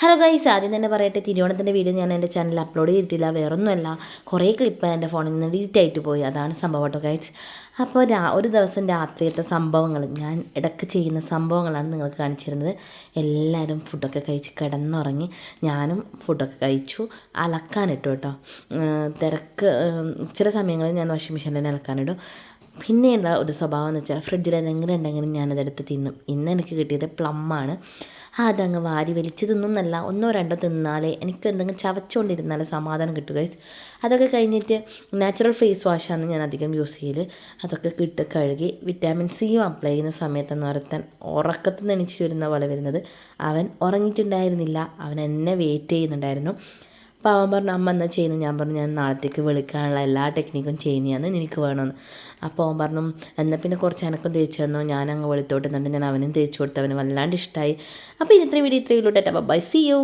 Hello guys, ആദ്യം തന്നെ പറയട്ടെ, തിരുവോണത്തിൻ്റെ വീഡിയോ ഞാൻ എൻ്റെ ചാനലിൽ അപ്ലോഡ് ചെയ്തിട്ടില്ല. വേറൊന്നുമല്ല, കുറേ ക്ലിപ്പ് എൻ്റെ ഫോണിൽ നിന്ന് ഡിലീറ്റ് ആയിട്ട് പോയി. അതാണ് സംഭവം കേട്ടോ ഗൈസ്. അപ്പോൾ ഒരു ദിവസം രാത്രിയത്തെ സംഭവങ്ങൾ, ഞാൻ ഇടയ്ക്ക് ചെയ്യുന്ന സംഭവങ്ങളാണ് നിങ്ങൾക്ക് കാണിച്ചിരുന്നത്. എല്ലാവരും ഫുഡൊക്കെ കഴിച്ച് കിടന്നുറങ്ങി. ഞാനും ഫുഡൊക്കെ കഴിച്ചു. അലക്കാനിട്ടു കേട്ടോ. തിരക്ക് ചില സമയങ്ങളിൽ ഞാൻ വാഷിംഗ് മെഷീനിൽ തന്നെ അലക്കാനിടും. പിന്നെയുള്ള ഒരു സ്വഭാവം എന്ന് വെച്ചാൽ ഫ്രിഡ്ജിൽ എന്തെങ്കിലും ഉണ്ടെങ്കിലും ഞാനതെടുത്ത് തിന്നും. ഇന്ന് എനിക്ക് കിട്ടിയത് പ്ലമ്മാണ്. അതങ്ങ് വാരി വലിച്ച് തിന്നും എന്നല്ല, ഒന്നോ രണ്ടോ തിന്നാലേ എനിക്ക് എന്തെങ്കിലും ചവച്ചുകൊണ്ടിരുന്നാലേ സമാധാനം കിട്ടുക. അതൊക്കെ കഴിഞ്ഞിട്ട് നാച്ചുറൽ ഫേസ് വാഷാണ് ഞാൻ അധികം യൂസ് ചെയ്യൽ. അതൊക്കെ കഴുകി വിറ്റാമിൻ സിയും അപ്ലൈ ചെയ്യുന്ന സമയത്തെന്ന് ഒരുത്തൻ ഉറക്കത്തിൽ നിന്ന് എണീച്ച് വരുന്ന പോലെ വരുന്നത്. അവൻ ഉറങ്ങിയിട്ടുണ്ടായിരുന്നില്ല, അവൻ എന്നെ വെയിറ്റ് ചെയ്യുന്നുണ്ടായിരുന്നു. അപ്പോൾ അവൻ പറഞ്ഞു, അമ്മ എന്നാ ചെയ്യുന്നത്? ഞാൻ പറഞ്ഞു, ഞാൻ നാളത്തേക്ക് വെളുക്കാനുള്ള എല്ലാ ടെക്നിക്കും ചെയ്യുന്നതാണ്, എനിക്ക് വേണമെന്ന്. അപ്പോൾ അവൻ പറഞ്ഞു, എന്നാൽ പിന്നെ കുറച്ച് എനക്കും തേച്ച് തന്നോ. ഞാനങ്ങ് വെളുത്തോട്ട് ഞാൻ അവനും തേച്ച് കൊടുത്ത് അവന് വല്ലാണ്ട് ഇഷ്ടമായി. അപ്പോൾ ഇത്രയും വീഡിയോ ഇത്രയും ഉള്ളൂ. Tata bye, see U.